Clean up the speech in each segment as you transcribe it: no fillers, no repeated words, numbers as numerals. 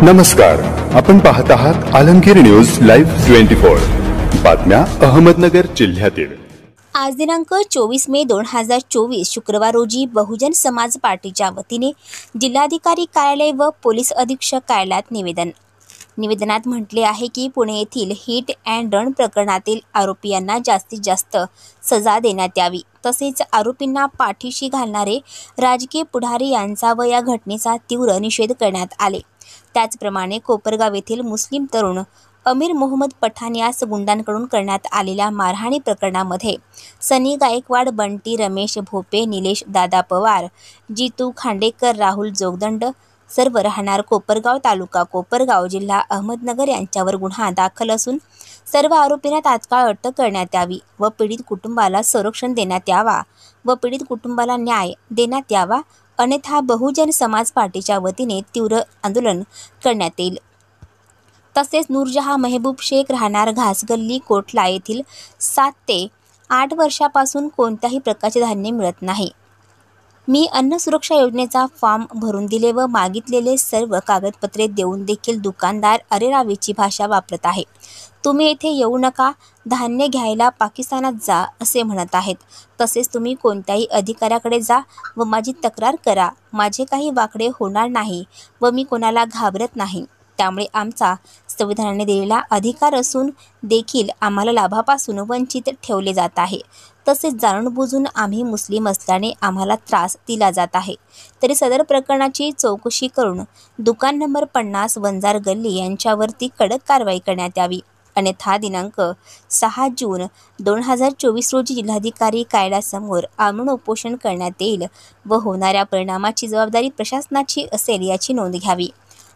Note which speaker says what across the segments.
Speaker 1: नमस्कार, आपण पाहत आहात आलमगीर न्यूज लाईव्ह 24 बातम्या अहमदनगर जिल्ह्यातील।
Speaker 2: आज दिनांक 24 मे 2024 शुक्रवार रोजी बहुजन समाज पार्टीच्या वतीने जिल्हाधिकारी कार्यालय व पोलीस अधीक्षक कार्यालयात निवेदनात म्हटले आहे की पुणे येथील हिट अँड रन प्रकरणातील आरोपींना जास्तीत जास्त सजा देण्यात यावी, तसेच आरोपींना पाठीशी घालणारे राजकीय पुढारी यांचा व या घटनेचा तीव्र निषेध करण्यात आले। त्याचप्रमाणे कोपरगाव येथील मुस्लिम तरुण अमीर मोहम्मद पठाण यास गुंडांकडून करण्यात आलेल्या मारहाणी प्रकरणामध्ये सनी गायकवाड, बंटी रमेश भोपे, निलेश दादा पवार, जितू खांडेकर, राहुल जोगदंड सर्व राहणार कोपरगाव, तालुका कोपरगाव, जिल्हा अहमदनगर यांच्यावर गुन्हा दाखल असून सर्व आरोपींना तात्काळ अटक करण्यात यावी व पीडित कुटुंबाला संरक्षण देण्यात यावा व पीडित कुटुंबाला न्याय देण्यात यावा, अन्यथा बहुजन समाज पार्टीच्या वतीने तीव्र आंदोलन करण्यात येईल। तसेच नूरजहां मेहबूब शेख राहणार घासगल्ली कोटला येथील 7 ते 8 वर्षापासून कोणत्याही प्रकारचे धान्य मिळत नाही। मी अन्न सुरक्षा योजनेचा फॉर्म भरून दिले व मागितलेले सर्व कागदपत्रे देऊन देखील दुकानदार अरेरावीची भाषा वापरत आहे। तुम्ही येथे येऊ नका, धान्य घ्यायला पाकिस्तानात जा असे म्हणत आहेत। तसेच तुम्ही कोणत्याही अधिकाऱ्याकडे जा व माझी तक्रार करा, माझे काही वाकडे होणार नाही व मी कोणाला घाबरत नाही। त्यामुळे आमचा संविधानाने दिलेला अधिकार असून देखील आम्हाला लाभापासून वंचित ठेवले जात आहे। तसेच जाणून बुजून आम्ही मुस्लिम असल्याने आम्हाला त्रास दिला जात आहे। तरी सदर प्रकरणाची चौकशी करून दुकान नंबर 50 वंजार गल्ली यांच्यावरती कडक कारवाई करण्यात यावी, अन्यथा दिनांक 6 जून 2024 रोजी जिल्हाधिकारी कार्यालयासमोर आमरण उपोषण करण्यात येईल व होणाऱ्या परिणामाची जबाबदारी प्रशासनाची असेल याची नोंद घ्यावी,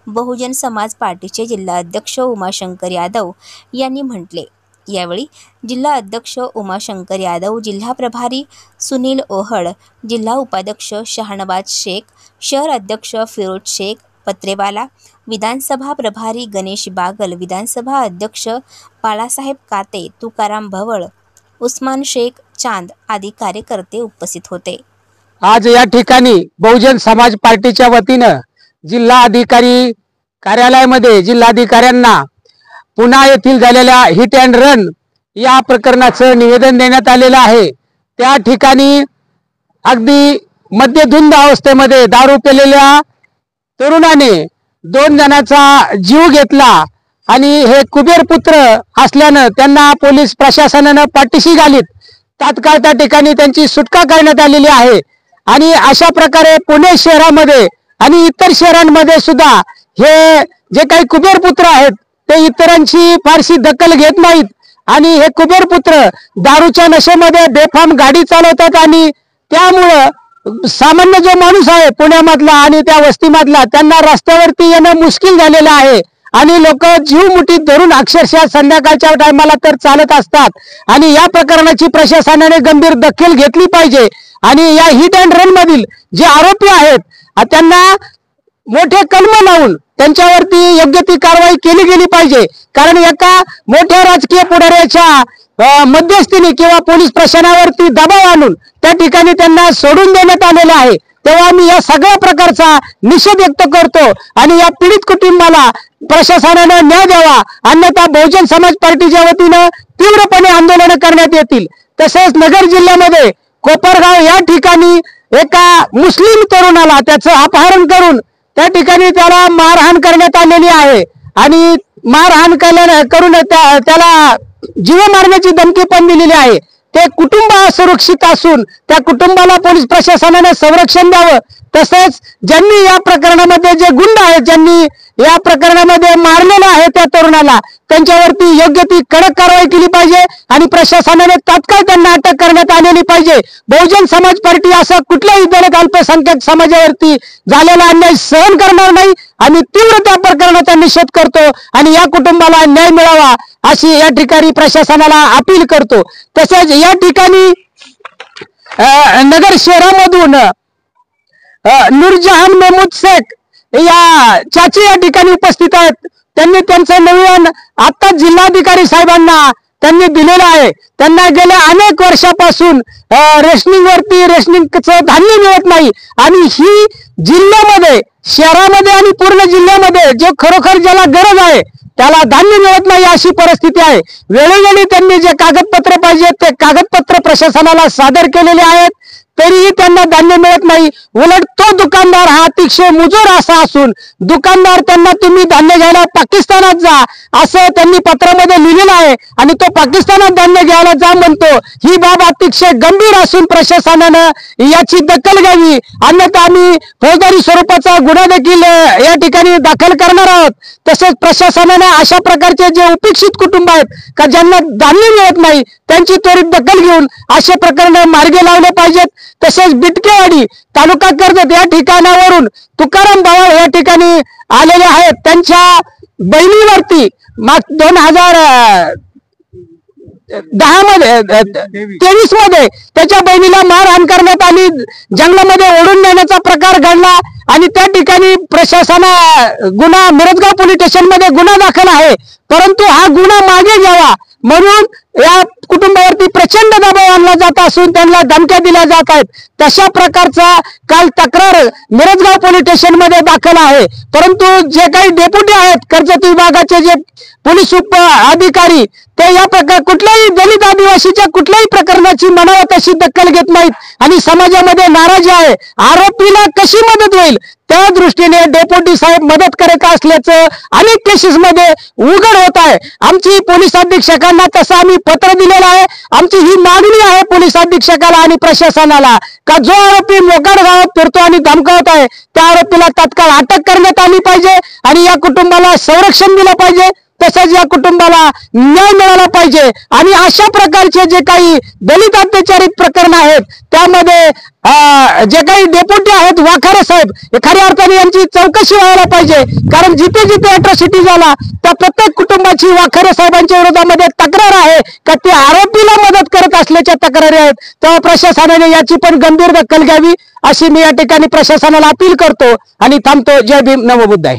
Speaker 2: बहुजन समाज पार्टीचे जिल्हा अध्यक्ष उमाशंकर यादव यांनी म्हटले। यावेळी जिल्हा अध्यक्ष उमाशंकर यादव, जिल्हा प्रभारी सुनील ओहड, जिल्हा उपाध्यक्ष शहानवाज शेख, शहर अध्यक्ष फिरोज शेख पत्रेवाला, विधानसभा प्रभारी गणेश बागल, विधानसभा अध्यक्ष बाळासाहेब काते, तुकाराम भवळ, उस्मान शेख चांद आदी कार्यकर्ते उपस्थित होते।
Speaker 3: आज या ठिकाणी बहुजन समाज पार्टीच्या वतीनं जिल्हा अधिकारी कार्यालयामध्ये जिल्हाधिकाऱ्यांना पुणे येथील झालेल्या हिट अँड रन या प्रकरणाचं निवेदन देण्यात आलेलं आहे। त्या ठिकाणी अगदी मद्यधुंद अवस्थेमध्ये दारू पिलेल्या तरुणाने 2 जणांचा जीव घेतला आणि हे कुबेर पुत्र असल्यानं त्यांना पोलीस प्रशासनानं पाठीशी घालीत तात्काळ त्या ठिकाणी त्यांची सुटका करण्यात आलेली आहे। आणि अशा प्रकारे पुणे शहरामध्ये आणि इतर शहरांमध्ये सुद्धा हे जे काही कुबेर पुत्र आहेत ते इतरांची फारशी दखल घेत नाहीत आणि हे कुबेर पुत्र दारूच्या नशेमध्ये बेफाम गाडी चालवतात आणि त्यामुळं सामान्य जो माणूस आहे पुण्यामधला आणि त्या वस्तीमधला त्यांना रस्त्यावरती येणं मुश्किल झालेलं आहे आणि लोक जीव मुठीत धरून अक्षरशः संध्याकाळच्या टायमाला तर चालत असतात। आणि या प्रकरणाची प्रशासनाने गंभीर दखल घेतली पाहिजे आणि या हिट अँड रन मधील जे आरोपी आहेत त्यांना मोठे कलम लावून त्यांच्यावरती योग्य ती कारवाई केली गेली पाहिजे। कारण एका मोठ्या राजकीय पुढाऱ्याच्या मध्यस्थीने किंवा पोलीस प्रशासनावरती दबाव आणून त्या ठिकाणी त्यांना सोडून देण्यात आलेलं आहे। तेव्हा मी या सगळ्या प्रकारचा निषेध व्यक्त करतो आणि या पीडित कुटुंबाला प्रशासनाने न्याय द्यावा, अन्यथा बहुजन समाज पार्टीच्या वतीनं तीव्रपणे आंदोलन करण्यात येतील। तसेच नगर जिल्ह्यामध्ये कोपरगाव या ठिकाणी एका मुस्लिम तरुणाला त्याचं अपहरण करून त्या ठिकाणी त्याला मारहाण करण्यात आलेली आहे आणि मारहाण करून त्याला जीव मारण्याची धमकी पण दिलेली आहे। ते कुटुंब असुरक्षित असून त्या कुटुंबाला पोलीस प्रशासनाने संरक्षण द्यावं। तसेच ज्यांनी या प्रकरणामध्ये जे गुंड आहेत ज्यांनी या प्रकरणामध्ये मारलेलं आहे त्या तरुणाला त्यांच्यावरती योग्य ती कडक कारवाई केली पाहिजे आणि प्रशासनाने तात्काळ त्यांना अटक करण्यात आलेली पाहिजे। बहुजन समाज पार्टी असं कुठल्याही दलित अल्पसंख्याक समाजावरती झालेला अन्याय सहन करणार नाही आणि तीव्र त्या प्रकरणाचा निषेध करतो आणि या कुटुंबाला न्याय मिळावा अशी या ठिकाणी प्रशासनाला अपील करतो। तसेच या ठिकाणी नगर शहरामधून नूरजहां मेहबूब शेख या चाची या ठिकाणी उपस्थित आहेत। त्यांनी त्यांचं निवेदन आता जिल्हाधिकारी साहेबांना त्यांनी दिलेलं आहे. त्यांना गेल्या अनेक वर्षापासून रेशनिंगचं धान्य मिळत नाही आणि ही जिल्ह्यामध्ये, शहरामध्ये आणि पूर्ण जिल्ह्यामध्ये जे खरोखर ज्याला गरज आहे त्याला धान्य मिळत नाही अशी परिस्थिती आहे. वेळोवेळी त्यांनी जे कागदपत्र पाहिजे ते कागदपत्र प्रशासनाला सादर केलेले आहेत, तरीही त्यांना धान्य मिळत नाही. उलट तो दुकानदार हा अतिशय मुजोर असा असून दुकानदार त्यांना तुम्ही धान्य घ्यायला पाकिस्तानात जा असं त्यांनी पत्रामध्ये लिहिलेलं आहे आणि तो पाकिस्तानात धान्य घ्यायला जा म्हणतो. ही बाब अतिशय गंभीर असून प्रशासनानं याची दखल घ्यावी, अन्यथा आम्ही फौजदारी स्वरूपाचा गुन्हा देखील या ठिकाणी दाखल करणार आहोत. तसेच प्रशासनाने अशा प्रकारचे जे उपेक्षित कुटुंब आहेत का ज्यांना धान्य मिळत नाही त्यांची त्वरित दखल घेऊन अशा प्रकरण मार्गी लावले पाहिजेत. तसेच बिटकेवाडी तालुका कर्जत या ठिकाणावरून तुकाराम बावळ या ठिकाणी आलेले आहेत. त्यांच्या बहिणीवरती 2023 मध्ये त्याच्या बहिणीला मारहाण करण्यात आली, जंगलामध्ये ओढून नेण्याचा प्रकार घडला आणि त्या ठिकाणी गुन्हा मिरजगाव पोलीस स्टेशन मध्ये गुन्हा दाखल आहे. परंतु हा गुन्हा मागे घ्यावा म्हणून या कुटुंबावरती प्रचंड दबाव आणला जात असून त्यांना धमक्या दिल्या जात आहेत. तशा प्रकारचा काल तक्रार मिरजगाव पोलीस स्टेशन मध्ये दाखल आहे. परंतु जे काही डेप्युटी आहेत कर्जत विभागाचे जे पोलीस उप अधिकारी ते या प्रकार कुठल्याही दलित आदिवासीच्या कुठल्याही प्रकरणाची म्हणावं तशी दखल घेत नाहीत आणि समाजामध्ये नाराजी आहे. आरोपीला कशी मदत होईल त्या दृष्टीने डेप्युटी साहेब मदत करत असल्याचं अनेक केसेस मध्ये उघड होत आहे. आमची पोलीस अधीक्षकांना तसं आम्ही पत्र दिलेलं आहे. आमची ही मागणी आहे पोलीस अधीक्षकाला आणि प्रशासनाला का जो आरोपी मोकाट गावात फिरतो आणि धमकावत आहे त्या आरोपीला तात्काळ अटक करण्यात आली पाहिजे आणि या कुटुंबाला संरक्षण दिलं पाहिजे. तसंच या कुटुंबाला न्याय मिळाला पाहिजे आणि अशा प्रकारचे जे काही दलित अत्याचारित प्रकरण आहेत त्यामध्ये जे काही डेप्युटी आहेत वाखारे साहेब खऱ्या अर्थाने यांची चौकशी व्हायला पाहिजे. कारण जिथे जिथे अॅट्रॉसिटी झाला त्या प्रत्येक कुटुंबाची वाखारे साहेबांच्या विरोधामध्ये तक्रार आहे का ते आरोपीला मदत करत असल्याच्या तक्रारी आहेत. तेव्हा प्रशासनाने याची पण गंभीर दखल घ्यावी अशी मी या ठिकाणी प्रशासनाला अपील करतो आणि थांबतो. जय भीम, नमो बुद्धाय.